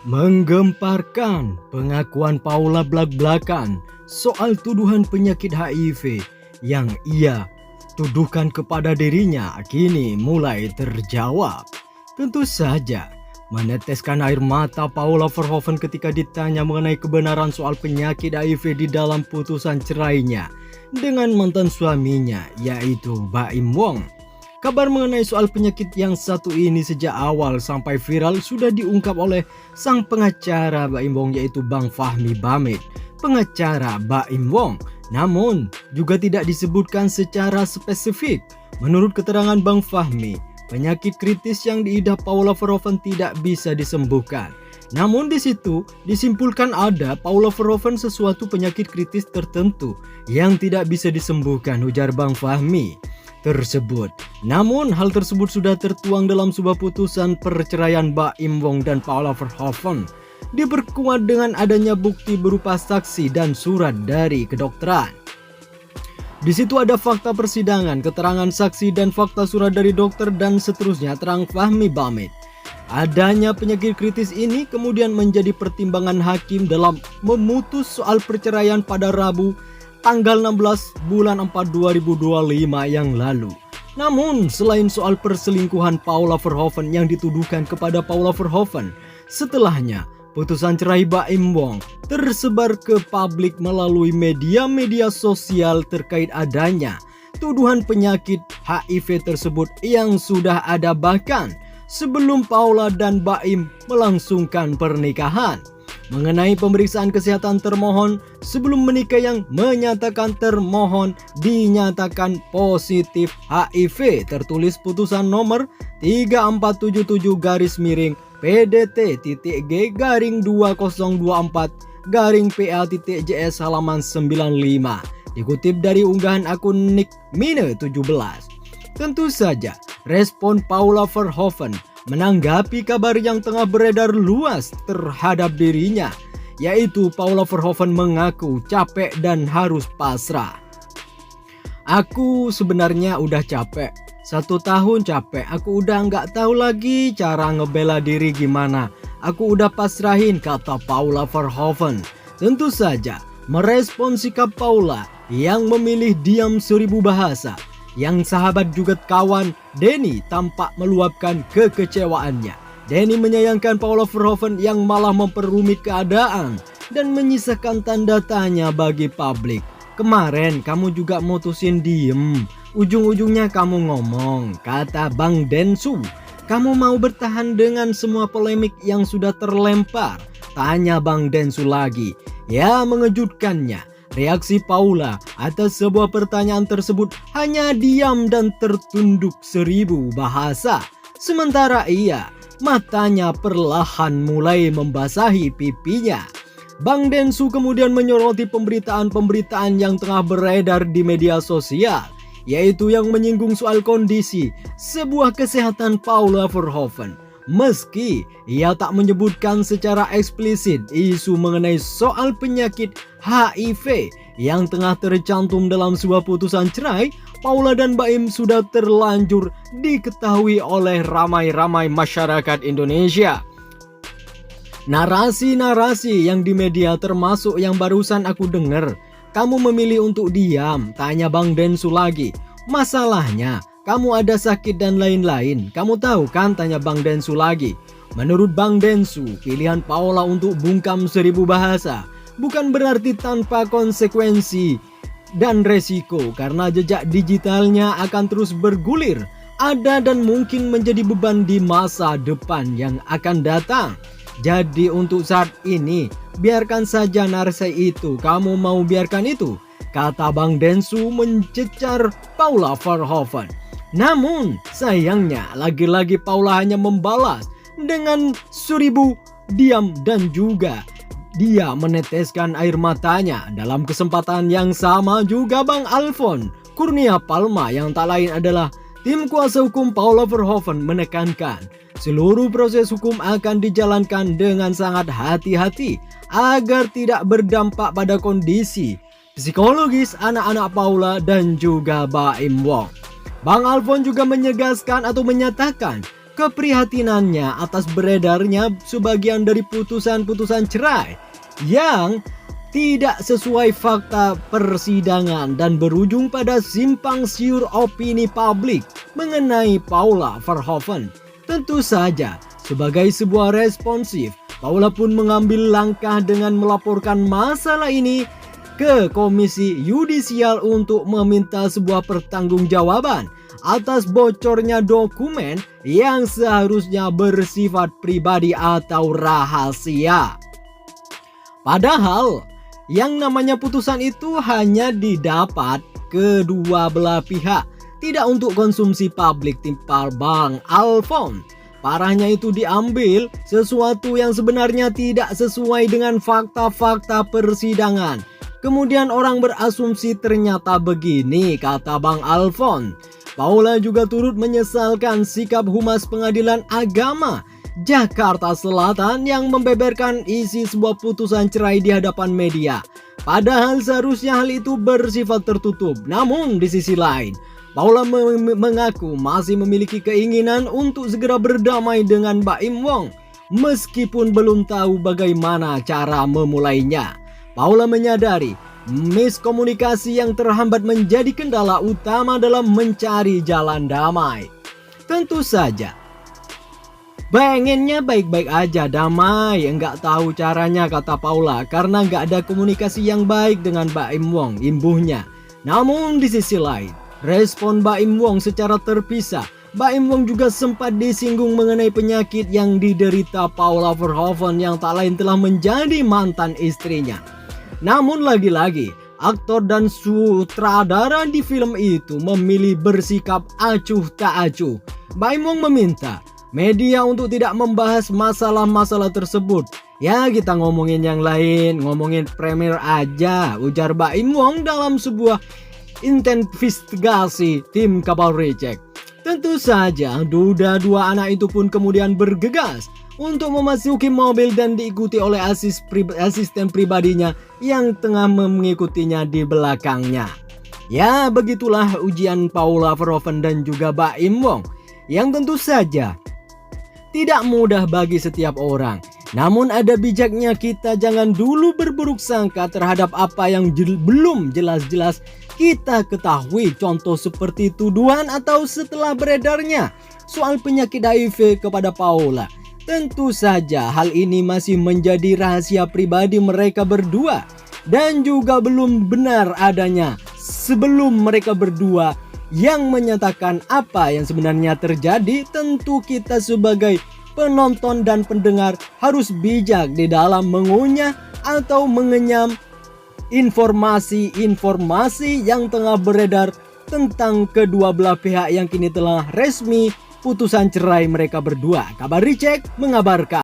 Menggemparkan pengakuan Paula blak-blakan soal tuduhan penyakit HIV yang ia tuduhkan kepada dirinya kini mulai terjawab. Tentu saja, meneteskan air mata Paula Verhoeven ketika ditanya mengenai kebenaran soal penyakit HIV di dalam putusan cerainya dengan mantan suaminya yaitu Baim Wong. Kabar mengenai soal penyakit yang satu ini sejak awal sampai viral sudah diungkap oleh sang pengacara Baim Wong yaitu Bang Fahmi Bamid, pengacara Baim Wong. Namun juga tidak disebutkan secara spesifik. Menurut keterangan Bang Fahmi, penyakit kritis yang diidap Paula Verhoeven tidak bisa disembuhkan. Namun di situ disimpulkan ada Paula Verhoeven sesuatu penyakit kritis tertentu yang tidak bisa disembuhkan, ujar Bang Fahmi tersebut. Namun hal tersebut sudah tertuang dalam sebuah putusan perceraian Baim Wong dan Paula Verhoeven, diperkuat dengan adanya bukti berupa saksi dan surat dari kedokteran. Di situ ada fakta persidangan, keterangan saksi dan fakta surat dari dokter dan seterusnya, terang Fahmi Bamid. Adanya penyakit kritis ini kemudian menjadi pertimbangan hakim dalam memutus soal perceraian pada Rabu tanggal 16 bulan 4 2025 yang lalu. Namun selain soal perselingkuhan Paula Verhoeven yang dituduhkan kepada Paula Verhoeven, setelahnya putusan cerai Baim Wong tersebar ke publik melalui media-media sosial terkait adanya tuduhan penyakit HIV tersebut yang sudah ada bahkan sebelum Paula dan Baim melangsungkan pernikahan. Mengenai pemeriksaan kesehatan termohon sebelum menikah yang menyatakan termohon dinyatakan positif HIV, tertulis putusan nomor 3477-G-2024-PA.JS halaman 95, dikutip dari unggahan akun Nick Mine 17. Tentu saja respon Paula Verhoeven menanggapi kabar yang tengah beredar luas terhadap dirinya, yaitu Paula Verhoeven mengaku capek dan harus pasrah. Aku sebenarnya udah capek, 1 tahun capek, aku udah nggak tahu lagi cara ngebela diri gimana. Aku udah pasrahin, kata Paula Verhoeven. Tentu saja merespon sikap Paula yang memilih diam 1000 bahasa. Yang sahabat juga kawan Denny tampak meluapkan kekecewaannya. Denny menyayangkan Paula Verhoeven yang malah memperumit keadaan dan menyisakan tanda tanya bagi publik. Kemarin kamu juga mutusin diem, ujung-ujungnya kamu ngomong, kata Bang Densu. Kamu mau bertahan dengan semua polemik yang sudah terlempar? Tanya Bang Densu lagi. Ya, mengejutkannya, reaksi Paula atas sebuah pertanyaan tersebut hanya diam dan tertunduk 1000 bahasa. Sementara ia, matanya perlahan mulai membasahi pipinya. Bang Densu kemudian menyoroti pemberitaan-pemberitaan yang tengah beredar di media sosial, yaitu yang menyinggung soal kondisi sebuah kesehatan Paula Verhoeven. Meski ia tak menyebutkan secara eksplisit isu mengenai soal penyakit HIV yang tengah tercantum dalam sebuah putusan cerai, Paula dan Baim sudah terlanjur diketahui oleh ramai-ramai masyarakat Indonesia. Narasi-narasi yang di media termasuk yang barusan aku dengar, kamu memilih untuk diam, tanya Bang Densu lagi. Masalahnya kamu ada sakit dan lain-lain, kamu tahu kan, tanya Bang Densu lagi. Menurut Bang Densu, pilihan Paula untuk bungkam 1000 bahasa bukan berarti tanpa konsekuensi dan resiko, karena jejak digitalnya akan terus bergulir, ada dan mungkin menjadi beban di masa depan yang akan datang. Jadi untuk saat ini, biarkan saja narasi itu, kamu mau biarkan itu, kata Bang Densu mencecar Paula Verhoeven. Namun sayangnya lagi-lagi Paula hanya membalas dengan 1000 diam dan juga dia meneteskan air matanya. Dalam kesempatan yang sama juga Bang Alfon Kurnia Palma yang tak lain adalah tim kuasa hukum Paula Verhoeven menekankan seluruh proses hukum akan dijalankan dengan sangat hati-hati agar tidak berdampak pada kondisi psikologis anak-anak Paula dan juga Baim Wong. Bang Alfon juga menegaskan atau menyatakan keprihatinannya atas beredarnya sebagian dari putusan-putusan cerai yang tidak sesuai fakta persidangan dan berujung pada simpang siur opini publik mengenai Paula Verhoeven. Tentu saja, sebagai sebuah responsif, Paula pun mengambil langkah dengan melaporkan masalah ini ke Komisi Yudisial untuk meminta sebuah pertanggungjawaban atas bocornya dokumen yang seharusnya bersifat pribadi atau rahasia. Padahal, yang namanya putusan itu hanya didapat kedua belah pihak, tidak untuk konsumsi publik, timpal Bang Alfon. Parahnya itu diambil sesuatu yang sebenarnya tidak sesuai dengan fakta-fakta persidangan. Kemudian orang berasumsi ternyata begini, kata Bang Alfon. Paula juga turut menyesalkan sikap Humas Pengadilan Agama Jakarta Selatan yang membeberkan isi sebuah putusan cerai di hadapan media. Padahal seharusnya hal itu bersifat tertutup. Namun di sisi lain, Paula mengaku masih memiliki keinginan untuk segera berdamai dengan Baim Wong meskipun belum tahu bagaimana cara memulainya. Paula menyadari miskomunikasi yang terhambat menjadi kendala utama dalam mencari jalan damai. Tentu saja pengennya baik-baik aja, damai, enggak tahu caranya, kata Paula, karena enggak ada komunikasi yang baik dengan Baim Wong, imbuhnya. Namun di sisi lain, respon Baim Wong secara terpisah. Baim Wong juga sempat disinggung mengenai penyakit yang diderita Paula Verhoeven yang tak lain telah menjadi mantan istrinya. Namun lagi-lagi, aktor dan sutradara di film itu memilih bersikap acuh tak acuh. Baim Wong meminta media untuk tidak membahas masalah-masalah tersebut. Ya, kita ngomongin yang lain, ngomongin premier aja, ujar Baim Wong dalam sebuah investigasi tim Kapal Reject. Tentu saja, duda dua anak itu pun kemudian bergegas untuk memasuki mobil dan diikuti oleh asisten pribadinya yang tengah mengikutinya di belakangnya. Ya, begitulah ujian Paula Verhoeven dan juga Baim Wong, yang tentu saja tidak mudah bagi setiap orang. Namun ada bijaknya kita jangan dulu berburuk sangka terhadap apa yang belum jelas-jelas kita ketahui. Contoh seperti tuduhan atau setelah beredarnya soal penyakit HIV kepada Paula. Tentu saja hal ini masih menjadi rahasia pribadi mereka berdua dan juga belum benar adanya sebelum mereka berdua yang menyatakan apa yang sebenarnya terjadi. Tentu kita sebagai penonton dan pendengar harus bijak di dalam mengunyah atau mengenyam informasi-informasi yang tengah beredar tentang kedua belah pihak yang kini telah resmi putusan cerai mereka berdua. Kabar Reject mengabarkan.